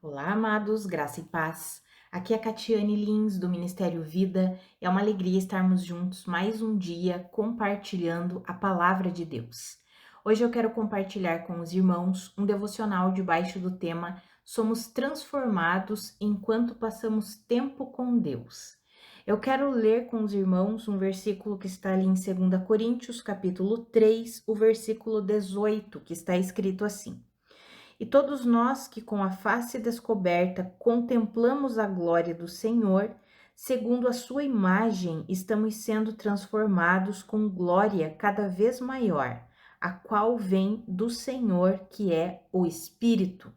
Olá, amados, graça e paz. Aqui é a Catiane Lins, do Ministério Vida. É uma alegria estarmos juntos mais um dia compartilhando a palavra de Deus. Hoje eu quero compartilhar com os irmãos um devocional debaixo do tema Somos transformados enquanto passamos tempo com Deus. Eu quero ler com os irmãos um versículo que está ali em 2 Coríntios, capítulo 3, o versículo 18, que está escrito assim: E todos nós que com a face descoberta contemplamos a glória do Senhor, segundo a sua imagem, estamos sendo transformados com glória cada vez maior, a qual vem do Senhor, que é o Espírito.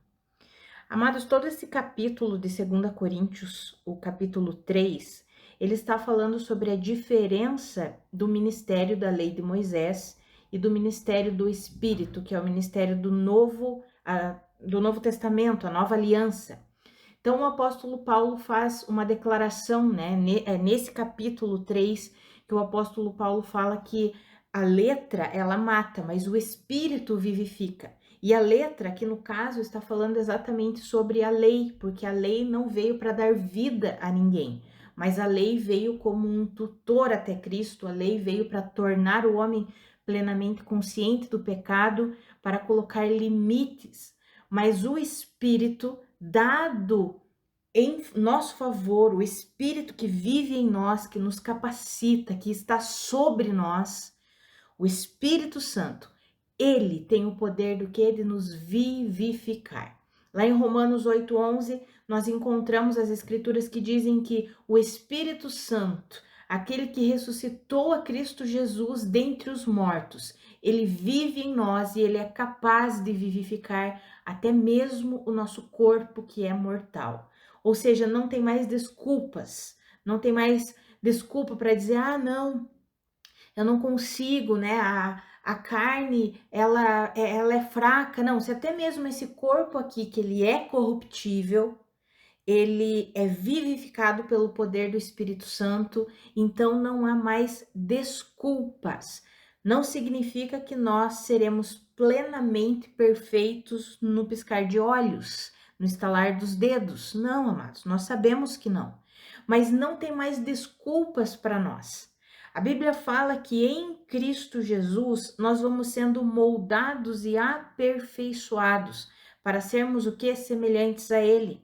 Amados, todo esse capítulo de 2 Coríntios, o capítulo 3, ele está falando sobre a diferença do ministério da lei de Moisés e do ministério do Espírito, que é o ministério do Novo Testamento, a nova aliança. Então, o apóstolo Paulo faz uma declaração, né? Nesse capítulo 3, que o apóstolo Paulo fala que a letra, ela mata, mas o Espírito vivifica. E a letra, aqui no caso, está falando exatamente sobre a lei, porque a lei não veio para dar vida a ninguém, mas a lei veio como um tutor até Cristo, a lei veio para tornar o homem plenamente consciente do pecado, para colocar limites, mas o Espírito dado em nosso favor, o Espírito que vive em nós, que nos capacita, que está sobre nós, o Espírito Santo, ele tem o poder do que? De nos vivificar. Lá em Romanos 8:11, nós encontramos as escrituras que dizem que o Espírito Santo, aquele que ressuscitou a Cristo Jesus dentre os mortos, ele vive em nós e ele é capaz de vivificar até mesmo o nosso corpo que é mortal. Ou seja, não tem mais desculpas, não tem mais desculpa para dizer, não, eu não consigo, né? A carne, ela é fraca. Não, se até mesmo esse corpo aqui, que ele é corruptível, ele é vivificado pelo poder do Espírito Santo, então não há mais desculpas. Não significa que nós seremos plenamente perfeitos no piscar de olhos, no estalar dos dedos. Não, amados, nós sabemos que não. Mas não tem mais desculpas para nós. A Bíblia fala que em Cristo Jesus nós vamos sendo moldados e aperfeiçoados para sermos o que? Semelhantes a Ele.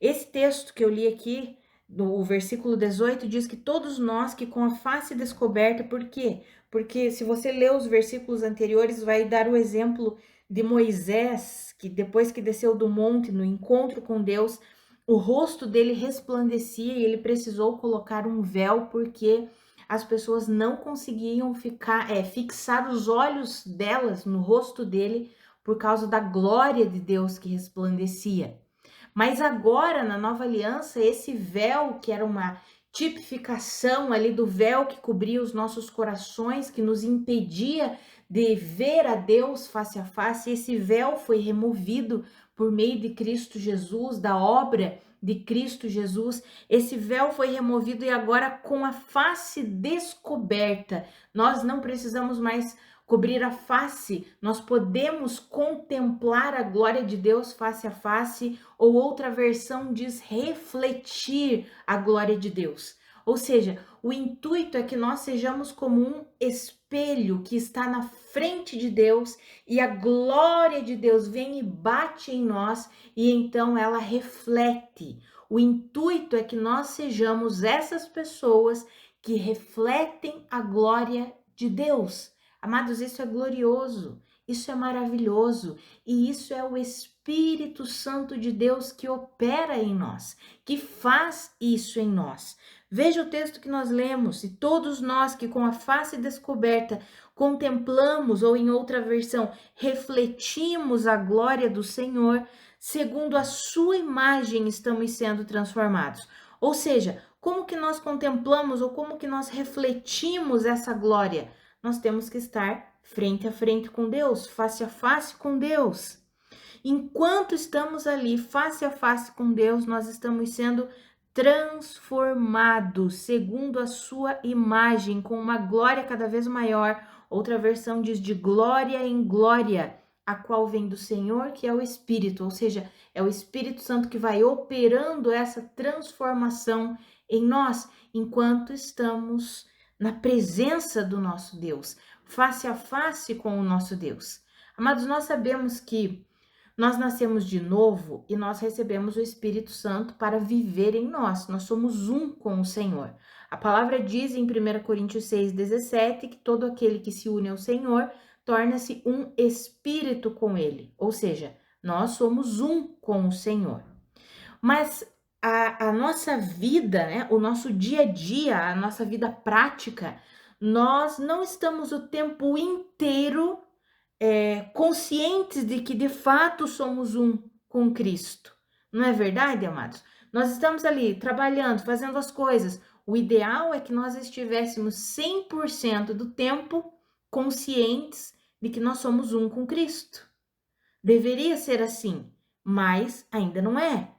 Esse texto que eu li aqui, no versículo 18, diz que todos nós que com a face descoberta, por quê? Porque se você ler os versículos anteriores, vai dar o exemplo de Moisés, que depois que desceu do monte, no encontro com Deus, o rosto dele resplandecia e ele precisou colocar um véu, porque as pessoas não conseguiam fixar os olhos delas no rosto dele por causa da glória de Deus que resplandecia. Mas agora, na nova aliança, esse véu, que era uma tipificação ali do véu que cobria os nossos corações, que nos impedia de ver a Deus face a face, esse véu foi removido por meio de Cristo Jesus, da obra de Cristo Jesus. Esse véu foi removido e agora, com a face descoberta, nós não precisamos mais cobrir a face, nós podemos contemplar a glória de Deus face a face, ou outra versão diz refletir a glória de Deus. Ou seja, o intuito é que nós sejamos como um espelho que está na frente de Deus e a glória de Deus vem e bate em nós e então ela reflete. O intuito é que nós sejamos essas pessoas que refletem a glória de Deus. Amados, isso é glorioso, isso é maravilhoso e isso é o Espírito Santo de Deus que opera em nós, que faz isso em nós. Veja o texto que nós lemos: e todos nós que com a face descoberta contemplamos, ou em outra versão, refletimos a glória do Senhor, segundo a sua imagem estamos sendo transformados. Ou seja, como que nós contemplamos ou como que nós refletimos essa glória? Nós temos que estar frente a frente com Deus, face a face com Deus. Enquanto estamos ali face a face com Deus, nós estamos sendo transformados segundo a sua imagem, com uma glória cada vez maior. Outra versão diz de glória em glória, a qual vem do Senhor, que é o Espírito, ou seja, é o Espírito Santo que vai operando essa transformação em nós, enquanto estamos na presença do nosso Deus, face a face com o nosso Deus. Amados, nós sabemos que nós nascemos de novo e nós recebemos o Espírito Santo para viver em nós. Nós somos um com o Senhor. A palavra diz em 1 Coríntios 6,17 que todo aquele que se une ao Senhor torna-se um espírito com ele. Ou seja, nós somos um com o Senhor. Mas a nossa vida, né, o nosso dia a dia, a nossa vida prática, nós não estamos o tempo inteiro conscientes de que de fato somos um com Cristo. Não é verdade, amados? Nós estamos ali trabalhando, fazendo as coisas. O ideal é que nós estivéssemos 100% do tempo conscientes de que nós somos um com Cristo. Deveria ser assim, mas ainda não é.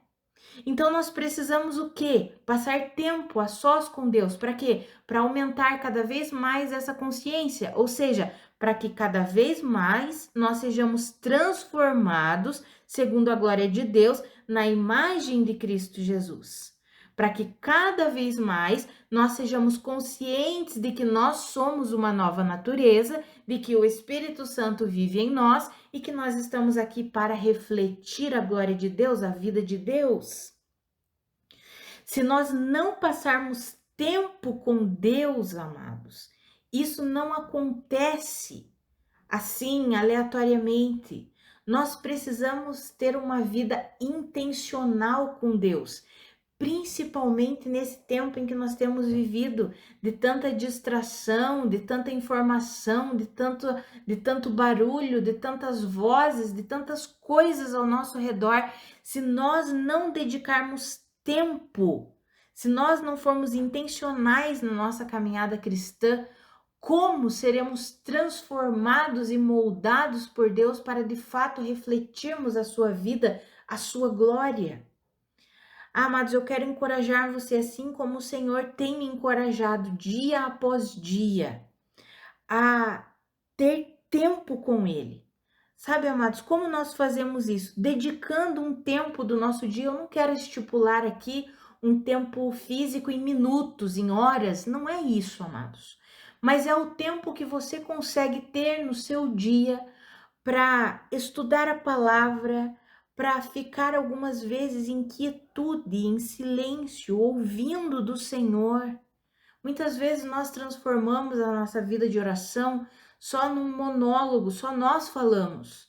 Então nós precisamos o quê? Passar tempo a sós com Deus. Para quê? Para aumentar cada vez mais essa consciência, ou seja, para que cada vez mais nós sejamos transformados, segundo a glória de Deus, na imagem de Cristo Jesus. Para que cada vez mais nós sejamos conscientes de que nós somos uma nova natureza, de que o Espírito Santo vive em nós e que nós estamos aqui para refletir a glória de Deus, a vida de Deus. Se nós não passarmos tempo com Deus, amados, isso não acontece assim, aleatoriamente. Nós precisamos ter uma vida intencional com Deus, principalmente nesse tempo em que nós temos vivido, de tanta distração, de tanta informação, de tanto barulho, de tantas vozes, de tantas coisas ao nosso redor. Se nós não dedicarmos tempo, se nós não formos intencionais na nossa caminhada cristã, como seremos transformados e moldados por Deus para de fato refletirmos a sua vida, a sua glória? Amados, eu quero encorajar você, assim como o Senhor tem me encorajado dia após dia, a ter tempo com Ele. Sabe, amados, como nós fazemos isso? Dedicando um tempo do nosso dia. Eu não quero estipular aqui um tempo físico em minutos, em horas. Não é isso, amados. Mas é o tempo que você consegue ter no seu dia para estudar a palavra, para ficar algumas vezes em quietude, em silêncio, ouvindo do Senhor. Muitas vezes nós transformamos a nossa vida de oração só num monólogo, só nós falamos.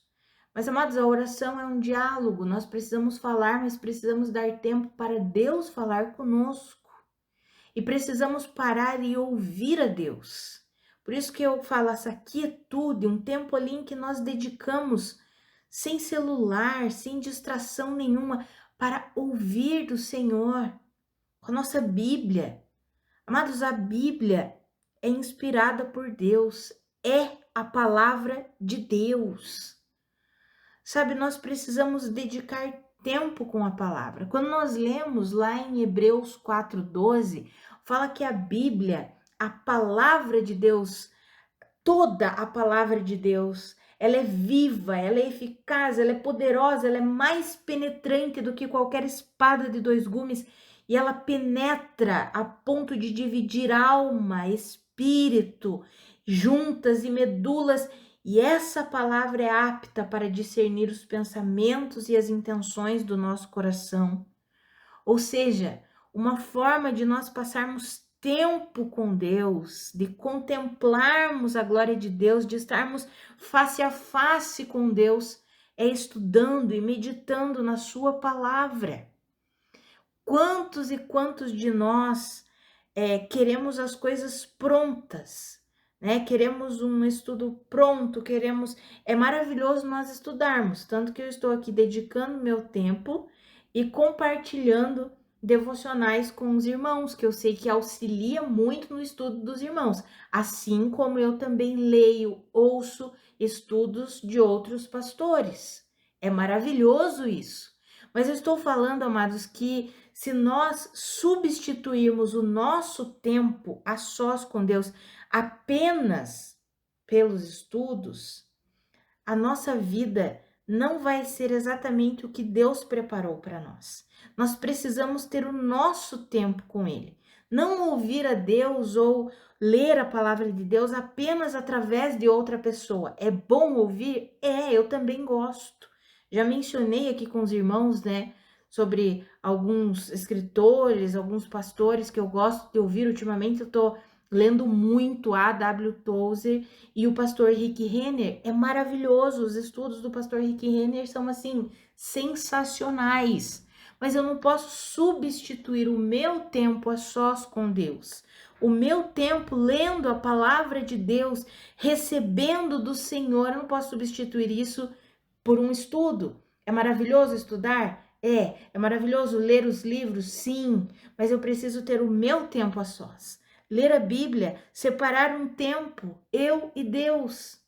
Mas, amados, a oração é um diálogo, nós precisamos falar, mas precisamos dar tempo para Deus falar conosco. E precisamos parar e ouvir a Deus. Por isso que eu falo essa quietude, um tempo ali em que nós dedicamos sem celular, sem distração nenhuma, para ouvir do Senhor, com a nossa Bíblia. Amados, a Bíblia é inspirada por Deus, é a palavra de Deus. Sabe, nós precisamos dedicar tempo com a palavra. Quando nós lemos lá em Hebreus 4:12, fala que a Bíblia, a palavra de Deus, toda a palavra de Deus, ela é viva, ela é eficaz, ela é poderosa, ela é mais penetrante do que qualquer espada de dois gumes e ela penetra a ponto de dividir alma, espírito, juntas e medulas. E essa palavra é apta para discernir os pensamentos e as intenções do nosso coração. Ou seja, uma forma de nós passarmos tempo com Deus, de contemplarmos a glória de Deus, de estarmos face a face com Deus, é estudando e meditando na sua palavra. Quantos e quantos de nós queremos as coisas prontas, né? Queremos um estudo pronto, queremos... É maravilhoso nós estudarmos, tanto que eu estou aqui dedicando meu tempo e compartilhando devocionais com os irmãos, que eu sei que auxilia muito no estudo dos irmãos, assim como eu também leio, ouço estudos de outros pastores. É maravilhoso isso. Mas eu estou falando, amados, que se nós substituirmos o nosso tempo a sós com Deus apenas pelos estudos, a nossa vida não vai ser exatamente o que Deus preparou para nós. Nós precisamos ter o nosso tempo com Ele. Não ouvir a Deus ou ler a palavra de Deus apenas através de outra pessoa. É bom ouvir? Eu também gosto. Já mencionei aqui com os irmãos, né, sobre alguns escritores, alguns pastores que eu gosto de ouvir. Ultimamente eu tô lendo muito a A.W. Tozer e o pastor Rick Renner. É maravilhoso, os estudos do pastor Rick Renner são assim sensacionais. Mas eu não posso substituir o meu tempo a sós com Deus. O meu tempo lendo a palavra de Deus, recebendo do Senhor, eu não posso substituir isso por um estudo. É maravilhoso estudar? É maravilhoso ler os livros? Sim, mas eu preciso ter o meu tempo a sós. Ler a Bíblia, separar um tempo, eu e Deus.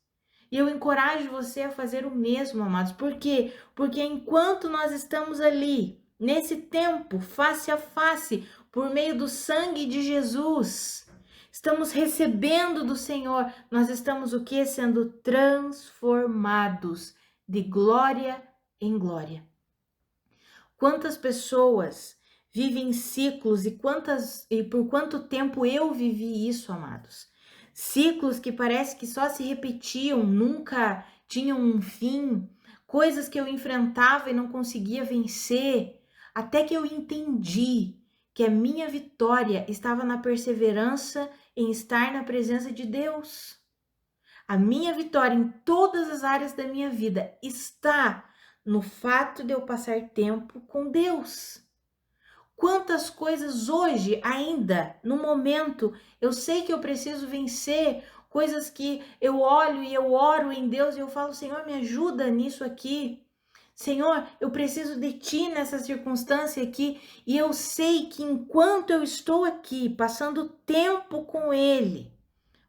E eu encorajo você a fazer o mesmo, amados. Por quê? Porque enquanto nós estamos ali, nesse tempo, face a face, por meio do sangue de Jesus, estamos recebendo do Senhor, nós estamos o quê? Sendo transformados de glória em glória. Quantas pessoas vivem ciclos e por quanto tempo eu vivi isso, amados? Ciclos que parece que só se repetiam, nunca tinham um fim, coisas que eu enfrentava e não conseguia vencer, até que eu entendi que a minha vitória estava na perseverança em estar na presença de Deus. A minha vitória em todas as áreas da minha vida está no fato de eu passar tempo com Deus. Quantas coisas hoje, ainda, no momento, eu sei que eu preciso vencer, coisas que eu olho e eu oro em Deus e eu falo, Senhor, me ajuda nisso aqui. Senhor, eu preciso de Ti nessa circunstância aqui. E eu sei que enquanto eu estou aqui, passando tempo com Ele,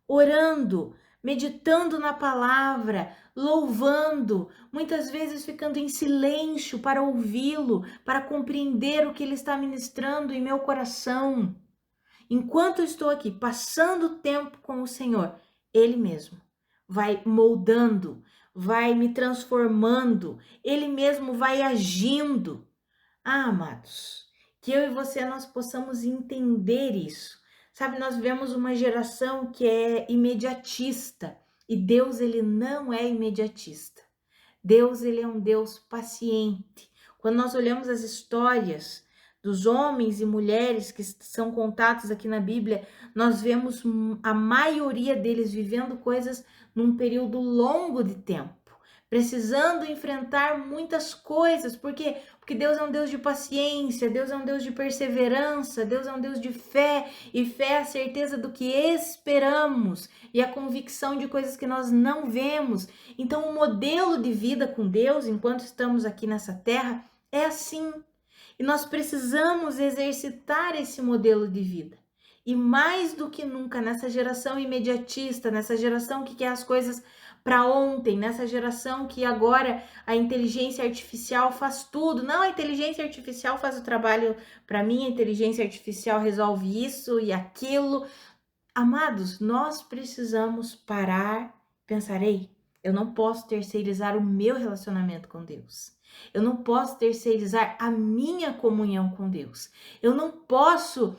orando, meditando na palavra, louvando, muitas vezes ficando em silêncio para ouvi-lo, para compreender o que ele está ministrando em meu coração. Enquanto eu estou aqui passando tempo com o Senhor, Ele mesmo vai moldando, vai me transformando, Ele mesmo vai agindo. Amados, que eu e você nós possamos entender isso. Sabe, nós vemos uma geração que é imediatista e Deus, ele não é imediatista. Deus, ele é um Deus paciente. Quando nós olhamos as histórias dos homens e mulheres que são contados aqui na Bíblia, nós vemos a maioria deles vivendo coisas num período longo de tempo, precisando enfrentar muitas coisas. Por quê? Porque Deus é um Deus de paciência, Deus é um Deus de perseverança, Deus é um Deus de fé, e fé é a certeza do que esperamos e a convicção de coisas que nós não vemos. Então, o modelo de vida com Deus, enquanto estamos aqui nessa terra, é assim. E nós precisamos exercitar esse modelo de vida. E mais do que nunca, nessa geração imediatista, nessa geração que quer as coisas para ontem, nessa geração que agora a inteligência artificial faz tudo. Não, a inteligência artificial faz o trabalho para mim, a inteligência artificial resolve isso e aquilo. Amados, nós precisamos parar, pensar, ei, eu não posso terceirizar o meu relacionamento com Deus. Eu não posso terceirizar a minha comunhão com Deus. Eu não posso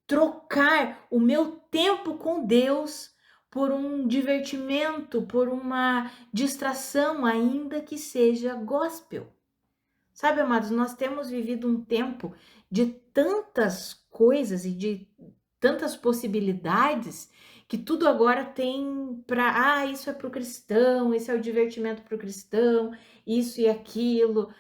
trocar o meu tempo com Deus por um divertimento, por uma distração, ainda que seja gospel. Sabe, amados, nós temos vivido um tempo de tantas coisas e de tantas possibilidades que tudo agora tem para, isso é para o cristão, esse é o divertimento para o cristão, isso e aquilo,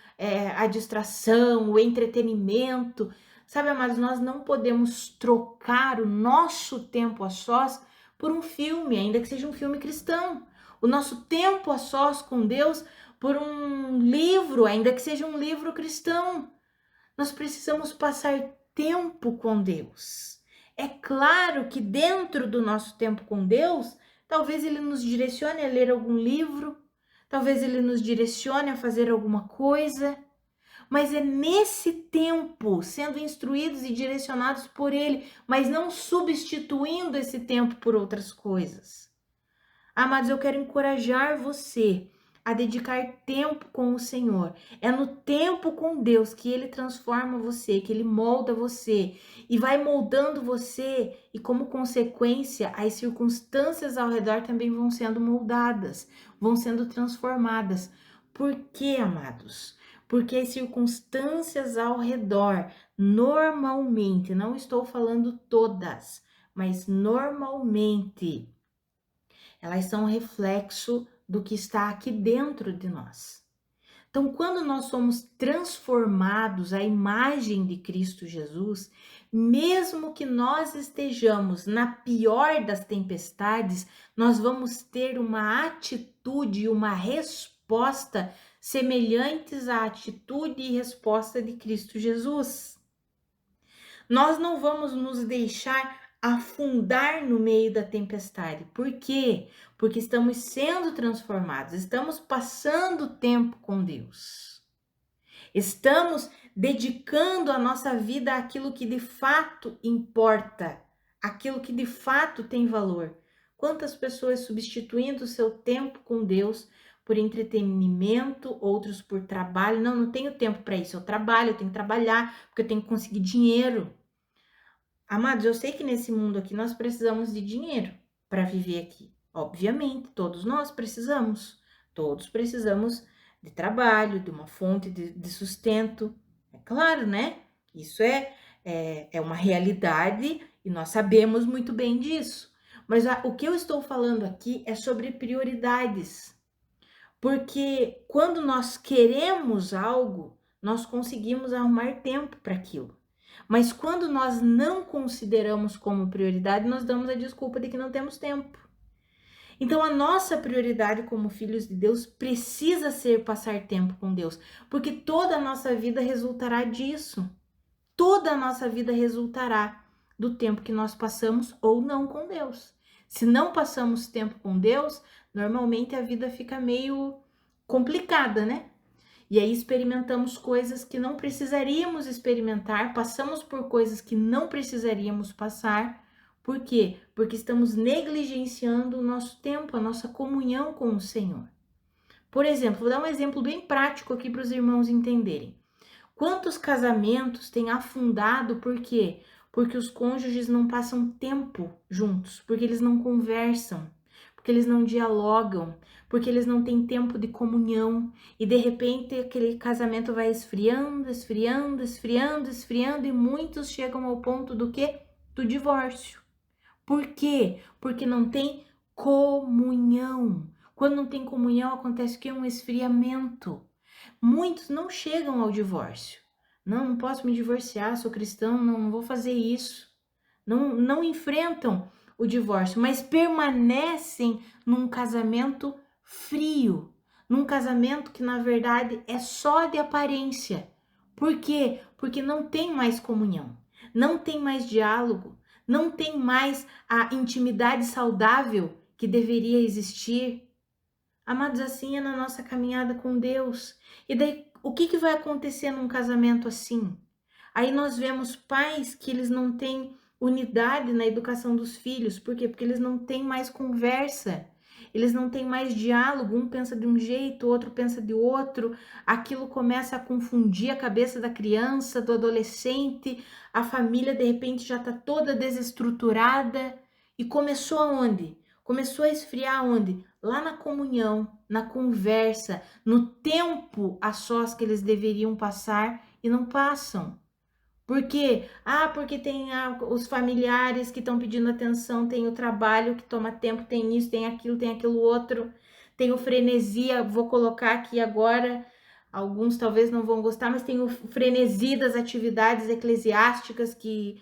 a distração, o entretenimento. Sabe, amados, nós não podemos trocar o nosso tempo a sós por um filme, ainda que seja um filme cristão. O nosso tempo a sós com Deus por um livro, ainda que seja um livro cristão. Nós precisamos passar tempo com Deus. É claro que dentro do nosso tempo com Deus, talvez Ele nos direcione a ler algum livro, talvez Ele nos direcione a fazer alguma coisa, mas é nesse tempo, sendo instruídos e direcionados por Ele, mas não substituindo esse tempo por outras coisas. Amados, eu quero encorajar você a dedicar tempo com o Senhor. É no tempo com Deus que Ele transforma você, que Ele molda você e vai moldando você, e como consequência, as circunstâncias ao redor também vão sendo moldadas, vão sendo transformadas. Por quê, amados? Porque as circunstâncias ao redor, normalmente, não estou falando todas, mas normalmente, elas são reflexo do que está aqui dentro de nós. Então, quando nós somos transformados à imagem de Cristo Jesus, mesmo que nós estejamos na pior das tempestades, nós vamos ter uma atitude e uma resposta semelhantes à atitude e resposta de Cristo Jesus. Nós não vamos nos deixar afundar no meio da tempestade. Por quê? Porque estamos sendo transformados, estamos passando tempo com Deus. Estamos dedicando a nossa vida àquilo que de fato importa, aquilo que de fato tem valor. Quantas pessoas substituindo o seu tempo com Deus por entretenimento, outros por trabalho. Não tenho tempo para isso, eu trabalho, eu tenho que trabalhar, porque eu tenho que conseguir dinheiro. Amados, eu sei que nesse mundo aqui nós precisamos de dinheiro para viver aqui. Obviamente, todos nós precisamos. Todos precisamos de trabalho, de uma fonte de sustento. É claro, né? Isso é uma realidade e nós sabemos muito bem disso. Mas o que eu estou falando aqui é sobre prioridades. Porque quando nós queremos algo, nós conseguimos arrumar tempo para aquilo. Mas quando nós não consideramos como prioridade, nós damos a desculpa de que não temos tempo. Então, a nossa prioridade como filhos de Deus precisa ser passar tempo com Deus, porque toda a nossa vida resultará disso. Toda a nossa vida resultará do tempo que nós passamos ou não com Deus. Se não passamos tempo com Deus, normalmente a vida fica meio complicada, né? E aí experimentamos coisas que não precisaríamos experimentar, passamos por coisas que não precisaríamos passar. Por quê? Porque estamos negligenciando o nosso tempo, a nossa comunhão com o Senhor. Por exemplo, vou dar um exemplo bem prático aqui para os irmãos entenderem. Quantos casamentos têm afundado, por quê? Porque os cônjuges não passam tempo juntos, porque eles não conversam, porque eles não dialogam, porque eles não têm tempo de comunhão, e de repente aquele casamento vai esfriando, esfriando, esfriando, esfriando, e muitos chegam ao ponto do quê? Do divórcio. Por quê? Porque não tem comunhão. Quando não tem comunhão, acontece o quê? Um esfriamento. Muitos não chegam ao divórcio. Não posso me divorciar, sou cristão, não vou fazer isso. Não enfrentam o divórcio, mas permanecem num casamento frio, num casamento que na verdade é só de aparência. Por quê? Porque não tem mais comunhão, não tem mais diálogo, não tem mais a intimidade saudável que deveria existir. Amados, assim é na nossa caminhada com Deus. E daí, o que vai acontecer num casamento assim? Aí nós vemos pais que eles não têm unidade na educação dos filhos. Por quê? Porque eles não têm mais conversa. Eles não têm mais diálogo. Um pensa de um jeito, o outro pensa de outro. Aquilo começa a confundir a cabeça da criança, do adolescente. A família, de repente, já está toda desestruturada. E começou aonde? Começou a esfriar onde? Lá na comunhão, na conversa, no tempo a sós que eles deveriam passar e não passam. Por quê? Porque tem os familiares que estão pedindo atenção, tem o trabalho que toma tempo, tem isso, tem aquilo outro, tem o frenesi, vou colocar aqui agora, alguns talvez não vão gostar, mas tem o frenesi das atividades eclesiásticas, que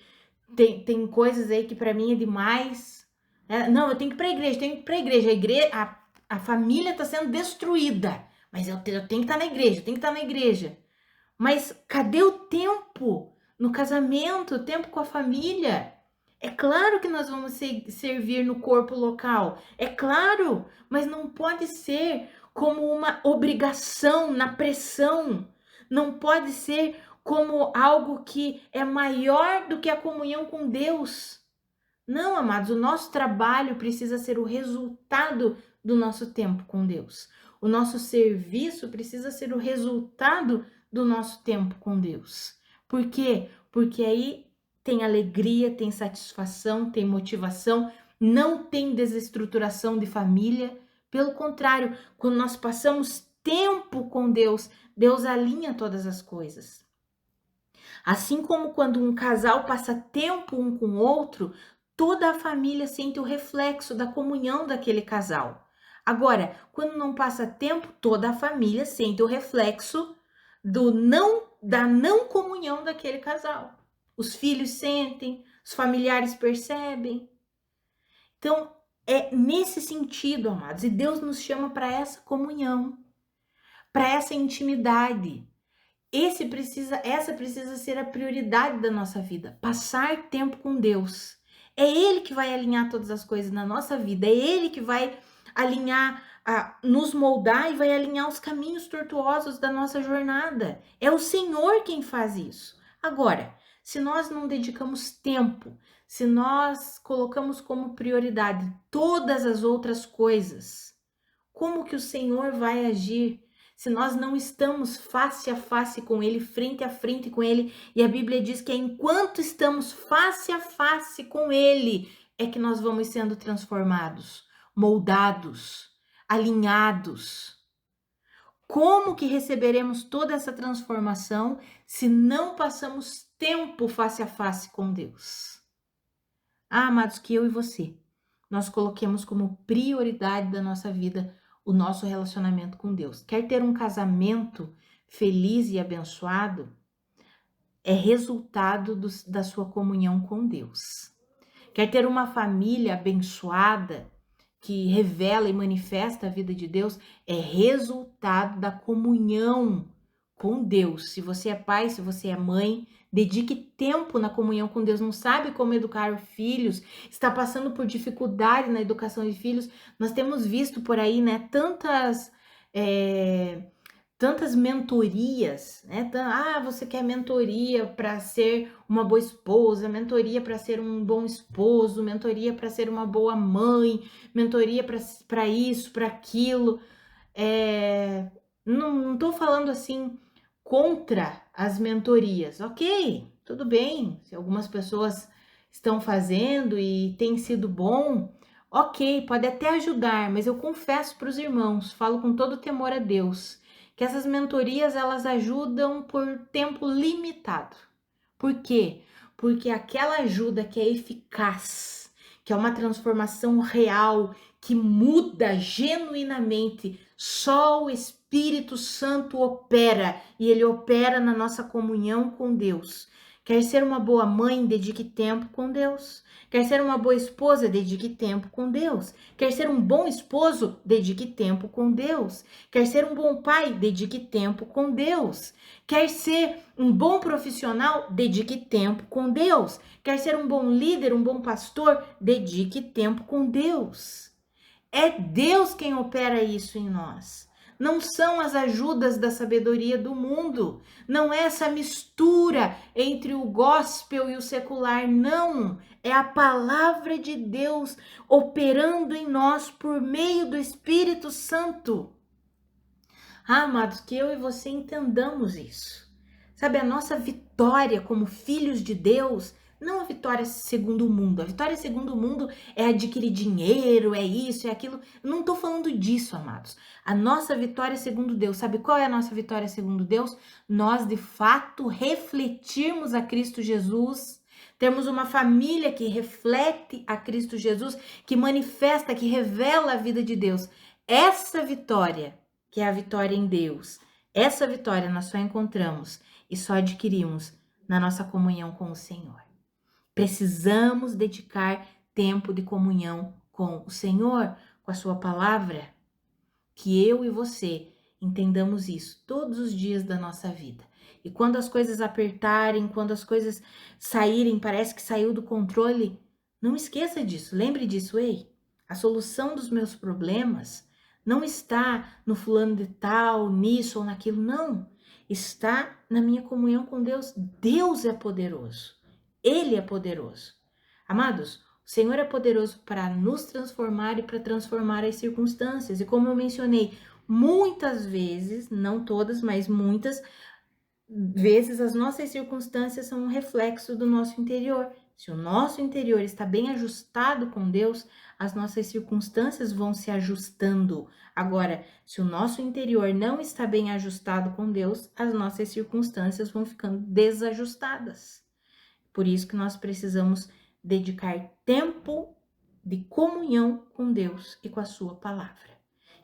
tem coisas aí que para mim é demais. Não, eu tenho que ir para a igreja, a família está sendo destruída, mas eu tenho que estar na igreja, Mas cadê o tempo no casamento, o tempo com a família? É claro que nós vamos servir no corpo local, é claro, mas não pode ser como uma obrigação, na pressão, não pode ser como algo que é maior do que a comunhão com Deus. Não, amados, o nosso trabalho precisa ser o resultado do nosso tempo com Deus. O nosso serviço precisa ser o resultado do nosso tempo com Deus. Por quê? Porque aí tem alegria, tem satisfação, tem motivação, não tem desestruturação de família. Pelo contrário, quando nós passamos tempo com Deus, Deus alinha todas as coisas. Assim como quando um casal passa tempo um com o outro, toda a família sente o reflexo da comunhão daquele casal. Agora, quando não passa tempo, toda a família sente o reflexo da não comunhão daquele casal. Os filhos sentem, os familiares percebem. Então, é nesse sentido, amados, e Deus nos chama para essa comunhão, para essa intimidade. Essa precisa ser a prioridade da nossa vida, passar tempo com Deus. É Ele que vai alinhar todas as coisas na nossa vida, é Ele que vai alinhar, nos moldar e vai alinhar os caminhos tortuosos da nossa jornada. É o Senhor quem faz isso. Agora, se nós não dedicamos tempo, se nós colocamos como prioridade todas as outras coisas, como que o Senhor vai agir? Se nós não estamos face a face com Ele, frente a frente com Ele, e a Bíblia diz que é enquanto estamos face a face com Ele, é que nós vamos sendo transformados, moldados, alinhados. Como que receberemos toda essa transformação se não passamos tempo face a face com Deus? Amados, que eu e você, nós coloquemos como prioridade da nossa vida o nosso relacionamento com Deus. Quer ter um casamento feliz e abençoado? É resultado da sua comunhão com Deus. Quer ter uma família abençoada, que revela e manifesta a vida de Deus? É resultado da comunhão com Deus. Se você é pai, se você é mãe, dedique tempo na comunhão com Deus. Não sabe como educar filhos, está passando por dificuldade na educação de filhos. Nós temos visto por aí, né, tantas mentorias, né? Você quer mentoria para ser uma boa esposa, mentoria para ser um bom esposo, mentoria para ser uma boa mãe, mentoria para isso, para aquilo. Não tô falando assim contra as mentorias, ok? Tudo bem, se algumas pessoas estão fazendo e tem sido bom, ok, pode até ajudar, mas eu confesso para os irmãos, falo com todo temor a Deus, que essas mentorias elas ajudam por tempo limitado. Por quê? Porque aquela ajuda que é eficaz, que é uma transformação real, que muda genuinamente, só o Espírito Santo opera, e ele opera na nossa comunhão com Deus. Quer ser uma boa mãe? Dedique tempo com Deus. Quer ser uma boa esposa? Dedique tempo com Deus. Quer ser um bom esposo? Dedique tempo com Deus. Quer ser um bom pai? Dedique tempo com Deus. Quer ser um bom profissional? Dedique tempo com Deus. Quer ser um bom líder, um bom pastor? Dedique tempo com Deus. É Deus quem opera isso em nós. Não são as ajudas da sabedoria do mundo. Não é essa mistura entre o gospel e o secular. Não. É a palavra de Deus operando em nós por meio do Espírito Santo. Amados, que eu e você entendamos isso. Sabe, a nossa vitória como filhos de Deus não a vitória segundo o mundo. A vitória segundo o mundo é adquirir dinheiro, é isso, é aquilo. Não estou falando disso, amados. A nossa vitória segundo Deus, sabe qual é a nossa vitória segundo Deus? Nós, de fato, refletirmos a Cristo Jesus, termos uma família que reflete a Cristo Jesus, que manifesta, que revela a vida de Deus. Essa vitória, que é a vitória em Deus, essa vitória nós só encontramos e só adquirimos na nossa comunhão com o Senhor. Precisamos dedicar tempo de comunhão com o Senhor, com a sua palavra. Que eu e você entendamos isso todos os dias da nossa vida. E quando as coisas apertarem, quando as coisas saírem, parece que saiu do controle, não esqueça disso, lembre disso, ei. A solução dos meus problemas não está no fulano de tal, nisso ou naquilo, não. Está na minha comunhão com Deus. Deus é poderoso. Ele é poderoso. Amados, o Senhor é poderoso para nos transformar e para transformar as circunstâncias. E como eu mencionei, Muitas vezes, não todas, mas muitas vezes, as nossas circunstâncias são um reflexo do nosso interior. Se o nosso interior está bem ajustado com Deus, as nossas circunstâncias vão se ajustando. Agora, se o nosso interior não está bem ajustado com Deus, as nossas circunstâncias vão ficando desajustadas. Por isso que nós precisamos dedicar tempo de comunhão com Deus e com a sua palavra.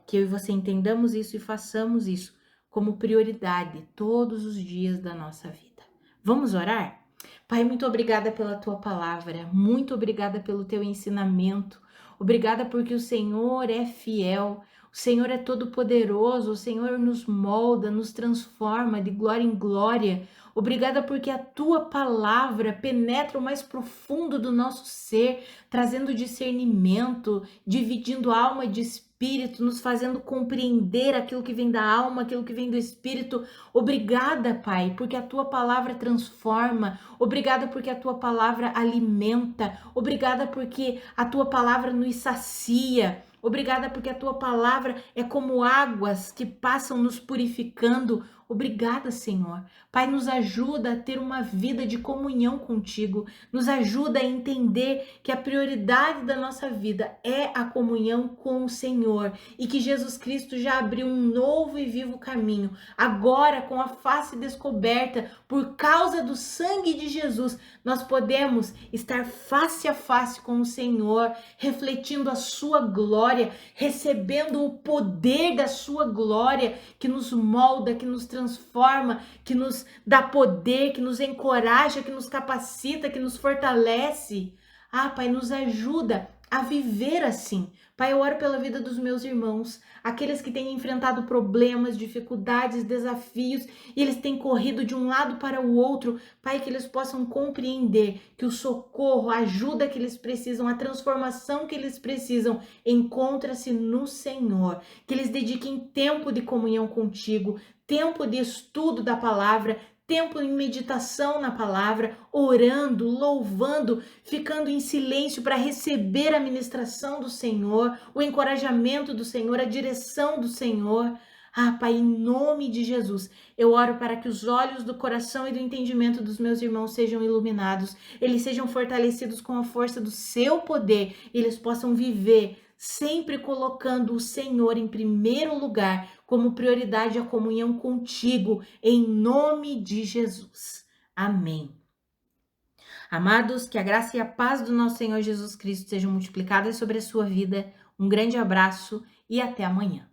Que eu e você entendamos isso e façamos isso como prioridade todos os dias da nossa vida. Vamos orar? Pai, muito obrigada pela tua palavra, muito obrigada pelo teu ensinamento, obrigada porque o Senhor é fiel, o Senhor é todo-poderoso, o Senhor nos molda, nos transforma de glória em glória. Obrigada porque a tua palavra penetra o mais profundo do nosso ser, trazendo discernimento, dividindo alma de espírito, nos fazendo compreender aquilo que vem da alma, aquilo que vem do espírito. Obrigada, Pai, porque a tua palavra transforma. Obrigada porque a tua palavra alimenta. Obrigada porque a tua palavra nos sacia. Obrigada porque a tua palavra é como águas que passam nos purificando. Obrigada, Senhor. Pai, nos ajuda a ter uma vida de comunhão contigo. Nos ajuda a entender que a prioridade da nossa vida é a comunhão com o Senhor e que Jesus Cristo já abriu um novo e vivo caminho. Agora, com a face descoberta, por causa do sangue de Jesus, nós podemos estar face a face com o Senhor, refletindo a sua glória, recebendo o poder da sua glória que nos molda, que nos transforma, que nos dá poder, que nos encoraja, que nos capacita, que nos fortalece. Ah, Pai, nos ajuda a viver assim. Pai, eu oro pela vida dos meus irmãos, aqueles que têm enfrentado problemas, dificuldades, desafios, e eles têm corrido de um lado para o outro. Pai, que eles possam compreender que o socorro, a ajuda que eles precisam, a transformação que eles precisam, encontra-se no Senhor. Que eles dediquem tempo de comunhão contigo, tempo de estudo da palavra, tempo em meditação na palavra, orando, louvando, ficando em silêncio para receber a ministração do Senhor, o encorajamento do Senhor, a direção do Senhor. Ah, Pai, em nome de Jesus, eu oro para que os olhos do coração e do entendimento dos meus irmãos sejam iluminados, eles sejam fortalecidos com a força do seu poder, e eles possam viver sempre colocando o Senhor em primeiro lugar, como prioridade a comunhão contigo, em nome de Jesus. Amém. Amados, que a graça e a paz do nosso Senhor Jesus Cristo sejam multiplicadas sobre a sua vida. Um grande abraço e até amanhã.